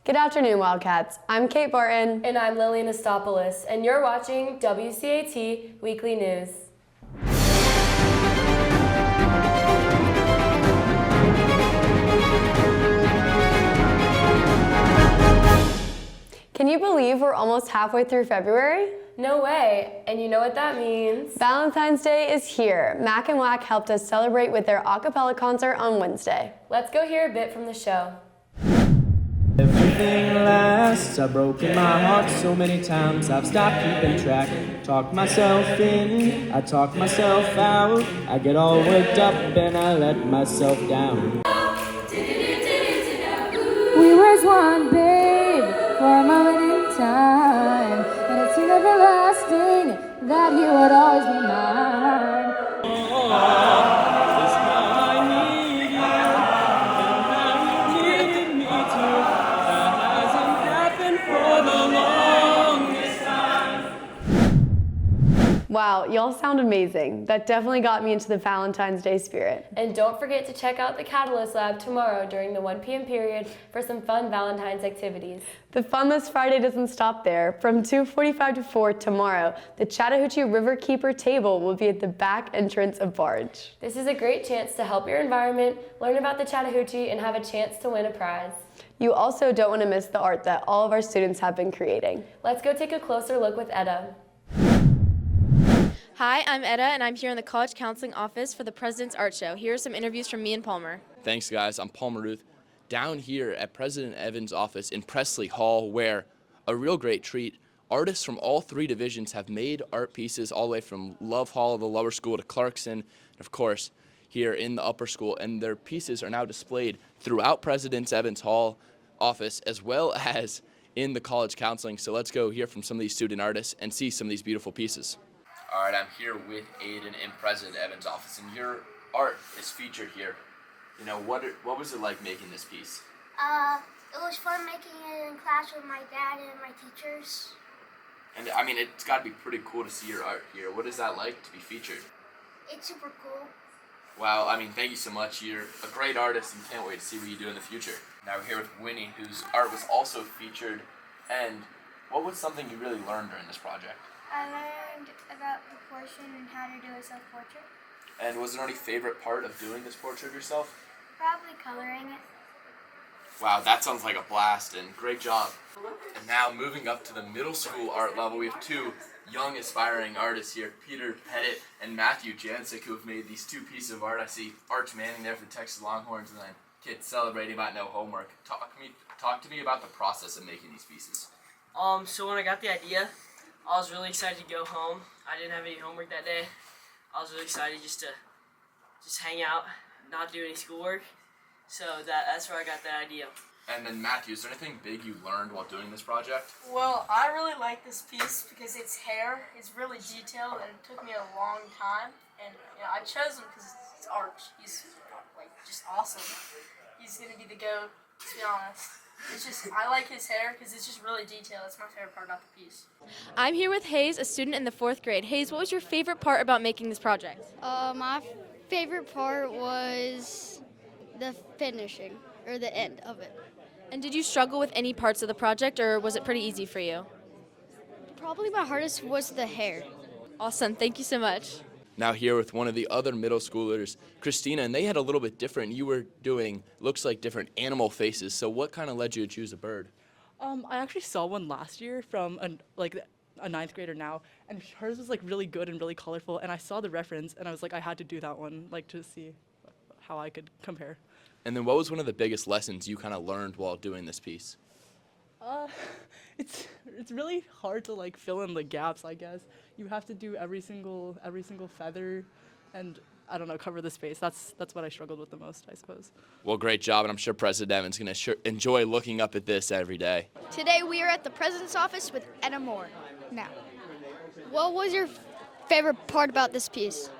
Good afternoon, Wildcats. I'm Kate Barton. And I'm Lily Anastopoulos, and you're watching WCAT Weekly News. Can you believe we're almost halfway through February? No way, and you know what that means. Valentine's Day is here. Mac and Wack helped us celebrate with their a cappella concert on Wednesday. Let's go hear a bit from the show. Everything lasts. I've broken my heart so many times I've stopped keeping track. Talk myself in, I talk myself out. I get all worked up and I let myself down. We was one, babe, for a moment in time, and it seemed everlasting that he would always be mine. This time I need you, and how you needed me to. That hasn't happened for the longest time. Wow, y'all sound amazing. That definitely got me into the Valentine's Day spirit. And don't forget to check out the Catalyst Lab tomorrow during the 1 p.m. period for some fun Valentine's activities. The Fun This Friday doesn't stop there. From 2:45 to 4 tomorrow, the Chattahoochee Riverkeeper table will be at the back entrance of Barge. This is a great chance to help your environment, learn about the Chattahoochee, and have a chance to win a prize. You also don't want to miss the art that all of our students have been creating. Let's go take a closer look with Etta. Hi, I'm Etta, and I'm here in the College Counseling Office for the President's Art Show. Here are some interviews from me and Palmer. Thanks, guys. I'm Palmer Ruth, down here at President Evans' office in Presley Hall, where a real great treat. Artists from all three divisions have made art pieces all the way from Love Hall, the lower school, to Clarkson, and of course, here in the upper school. And their pieces are now displayed throughout President Evans' Hall office, as well as in the College Counseling. So let's go hear from some of these student artists and see some of these beautiful pieces. All right, I'm here with Aiden in President Evans' office, and your art is featured here. You know, what was it like making this piece? It was fun making it in class with my dad and my teachers. And I mean, it's got to be pretty cool to see your art here. What is that like to be featured? It's super cool. Wow, I mean, thank you so much. You're a great artist and can't wait to see what you do in the future. Now we're here with Winnie, whose art was also featured. And what was something you really learned during this project? I learned about proportion and how to do a self-portrait. And was there any favorite part of doing this portrait of yourself? Probably coloring it. Wow, that sounds like a blast, and great job. And now moving up to the middle school art level, we have two young aspiring artists here, Peter Pettit and Matthew Jancic, who have made these two pieces of art. I see Arch Manning there for the Texas Longhorns, and then kids celebrating about no homework. Talk to me about the process of making these pieces. So when I got the idea, I was really excited to go home. I didn't have any homework that day. I was really excited just to hang out, not do any schoolwork. So that's where I got that idea. And then Matthew, is there anything big you learned while doing this project? Well, I really like this piece because its hair is really detailed and it took me a long time. And I chose him because it's Arch. He's just awesome. He's gonna be the GOAT, to be honest. It's just, I like his hair because it's just really detailed. That's my favorite part about the piece. I'm here with Hayes, a student in the 4th grade. Hayes, what was your favorite part about making this project? My favorite part was the finishing, or the end of it. And did you struggle with any parts of the project, or was it pretty easy for you? Probably my hardest was the hair. Awesome, thank you so much. Now here with one of the other middle schoolers, Christina, and they had a little bit different. You were doing, looks like different animal faces. So what kind of led you to choose a bird? I actually saw one last year from a 9th grader now, and hers was like really good and really colorful. And I saw the reference, and I was like, I had to do that one, like to see how I could compare. And then what was one of the biggest lessons you kind of learned while doing this piece? It's really hard to like fill in the gaps, I guess. You have to do every single feather and I don't know, cover the space. That's what I struggled with the most, I suppose. Well, great job, and I'm sure President Evans is going to enjoy looking up at this every day. Today we are at the President's office with Etta Moore. Now, what was your favorite part about this piece?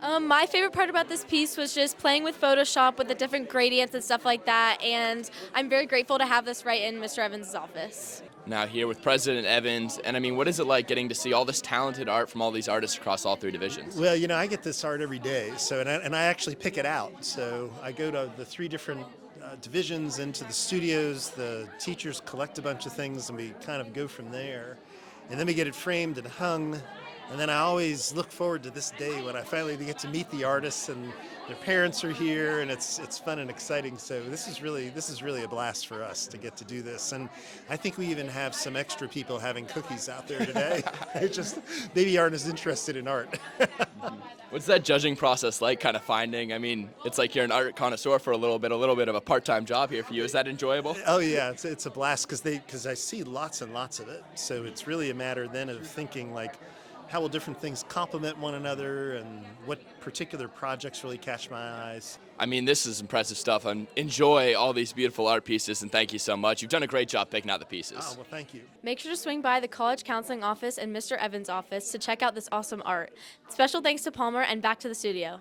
My favorite part about this piece was just playing with Photoshop with the different gradients and stuff like that, and I'm very grateful to have this right in Mr. Evans' office. Now here with President Evans, and I mean, what is it like getting to see all this talented art from all these artists across all three divisions? Well, I get this art every day, so and I actually pick it out. So I go to the three different divisions into the studios. The teachers collect a bunch of things, and we kind of go from there. And then we get it framed and hung. And then I always look forward to this day when I finally get to meet the artists and their parents are here, and it's fun and exciting. So this is really a blast for us to get to do this. And I think we even have some extra people having cookies out there today. It's just baby aren't as interested in art. What's that judging process like, kind of finding? I mean, it's like you're an art connoisseur for a little bit of a part-time job here for you. Is that enjoyable? Oh yeah, it's a blast because I see lots and lots of it. So it's really a matter then of thinking like, how will different things complement one another, and what particular projects really catch my eyes. I mean, this is impressive stuff. Enjoy all these beautiful art pieces, and thank you so much. You've done a great job picking out the pieces. Oh, well, thank you. Make sure to swing by the College Counseling Office and Mr. Evans' office to check out this awesome art. Special thanks to Palmer, and back to the studio.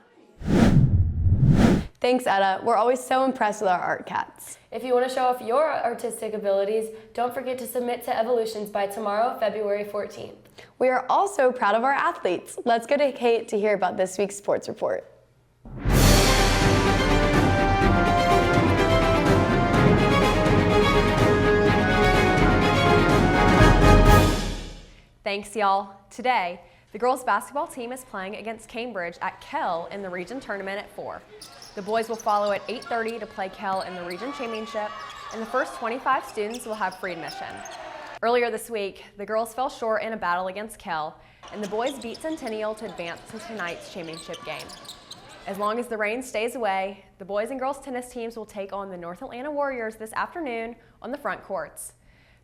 Thanks, Etta. We're always so impressed with our art cats. If you want to show off your artistic abilities, don't forget to submit to Evolutions by tomorrow, February 14th. We are also proud of our athletes. Let's go to Kate to hear about this week's sports report. Thanks, y'all. Today, the girls' basketball team is playing against Cambridge at Kell in the region tournament at 4. The boys will follow at 8:30 to play Kell in the region championship, and the first 25 students will have free admission. Earlier this week, the girls fell short in a battle against Kell, and the boys beat Centennial to advance to tonight's championship game. As long as the rain stays away, the boys and girls tennis teams will take on the North Atlanta Warriors this afternoon on the front courts.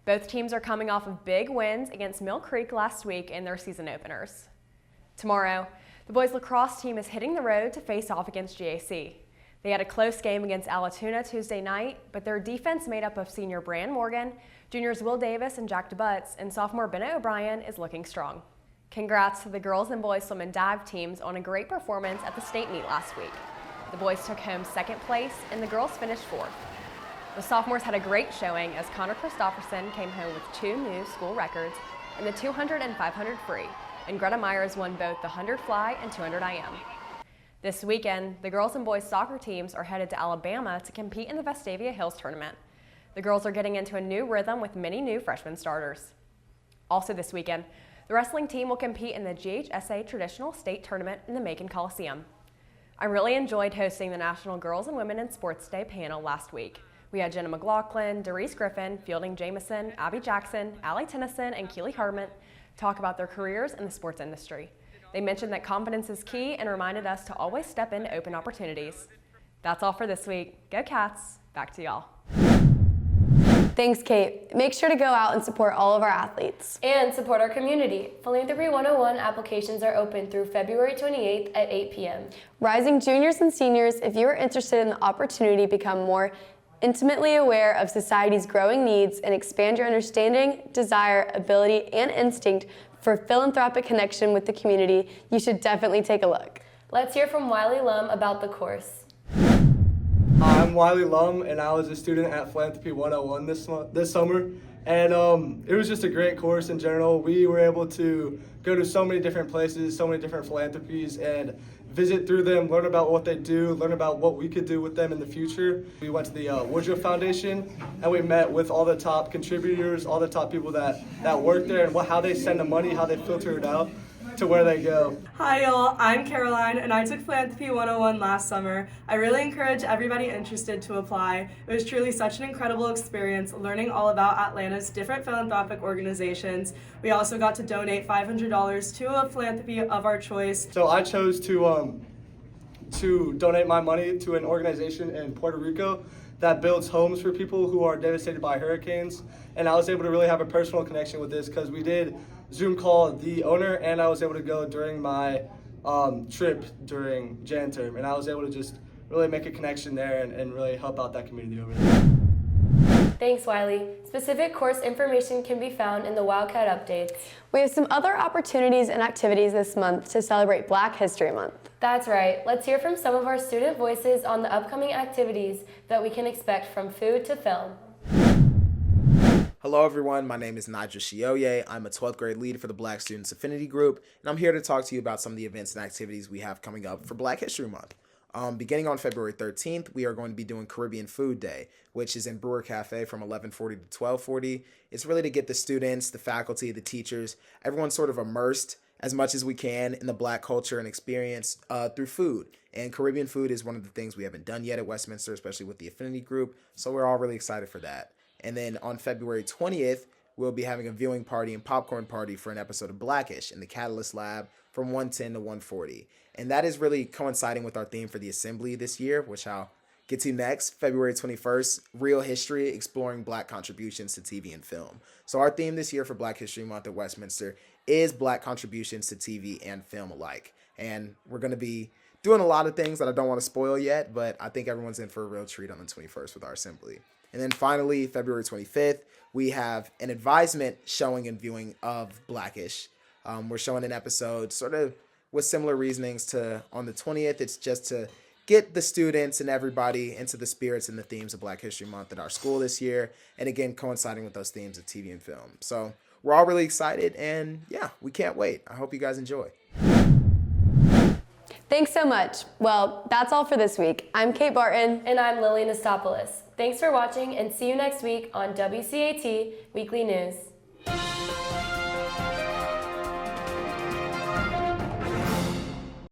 Both teams are coming off of big wins against Mill Creek last week in their season openers. Tomorrow, the boys lacrosse team is hitting the road to face off against GAC. They had a close game against Allatoona Tuesday night, but their defense made up of senior Brand Morgan, juniors Will Davis and Jack DeButts, and sophomore Bennett O'Brien is looking strong. Congrats to the girls and boys swim and dive teams on a great performance at the state meet last week. The boys took home second place and the girls finished 4th. The sophomores had a great showing as Connor Christofferson came home with 2 new school records in the 200 and 500 free, and Greta Myers won both the 100 fly and 200 IM. This weekend, the girls and boys soccer teams are headed to Alabama to compete in the Vestavia Hills tournament. The girls are getting into a new rhythm with many new freshman starters. Also this weekend, the wrestling team will compete in the GHSA Traditional State Tournament in the Macon Coliseum. I really enjoyed hosting the National Girls and Women in Sports Day panel last week. We had Jenna McLaughlin, Doris Griffin, Fielding Jamison, Abby Jackson, Allie Tennyson, and Keely Hartman talk about their careers in the sports industry. They mentioned that confidence is key and reminded us to always step into open opportunities. That's all for this week. Go Cats. Back to y'all. Thanks, Kate. Make sure to go out and support all of our athletes. And support our community. Philanthropy 101 applications are open through February 28th at 8 p.m. Rising juniors and seniors, if you are interested in the opportunity to become more intimately aware of society's growing needs and expand your understanding, desire, ability, and instinct for philanthropic connection with the community, you should definitely take a look. Let's hear from Wiley Lum about the course. Hi, I'm Wiley Lum, and I was a student at Philanthropy 101 this summer. And it was just a great course in general. We were able to go to so many different places, so many different philanthropies, and visit through them, learn about what they do, learn about what we could do with them in the future. We went to the Woodruff Foundation, and we met with all the top contributors, all the top people that work there, and how they send the money, how they filter it out to where they go. Hi y'all, I'm Caroline and I took Philanthropy 101 last summer. I really encourage everybody interested to apply. It was truly such an incredible experience learning all about Atlanta's different philanthropic organizations. We also got to donate $500 to a philanthropy of our choice. So I chose to donate my money to an organization in Puerto Rico that builds homes for people who are devastated by hurricanes. And I was able to really have a personal connection with this because we did Zoom call the owner, and I was able to go during my trip during Jan term, and I was able to just really make a connection there and really help out that community over there. Thanks, Wiley. Specific course information can be found in the WCAT updates. We have some other opportunities and activities this month to celebrate Black History Month. That's right. Let's hear from some of our student voices on the upcoming activities that we can expect from food to film. Hello everyone, my name is Nigel Shioye. I'm a 12th grade lead for the Black Students Affinity Group, and I'm here to talk to you about some of the events and activities we have coming up for Black History Month. Beginning on February 13th, we are going to be doing Caribbean Food Day, which is in Brewer Cafe from 11:40 to 12:40. It's really to get the students, the faculty, the teachers, everyone sort of immersed as much as we can in the Black culture and experience through food. And Caribbean food is one of the things we haven't done yet at Westminster, especially with the affinity group. So we're all really excited for that. And then on February 20th, we'll be having a viewing party and popcorn party for an episode of Blackish in the Catalyst Lab from 1:10 to 1:40. And that is really coinciding with our theme for the Assembly this year, which I'll get to next, February 21st, Real History, Exploring Black Contributions to TV and Film. So our theme this year for Black History Month at Westminster is Black contributions to TV and film alike. And we're going to be doing a lot of things that I don't want to spoil yet, but I think everyone's in for a real treat on the 21st with our Assembly. And then finally, February 25th, we have an advisement showing and viewing of Blackish. We're showing an episode sort of with similar reasonings to on the 20th. It's just to get the students and everybody into the spirits and the themes of Black History Month at our school this year. And again, coinciding with those themes of TV and film. So we're all really excited, and yeah, we can't wait. I hope you guys enjoy. Thanks so much. Well, that's all for this week. I'm Kate Barton. And I'm Lily Nastopoulos. Thanks for watching, and see you next week on WCAT Weekly News.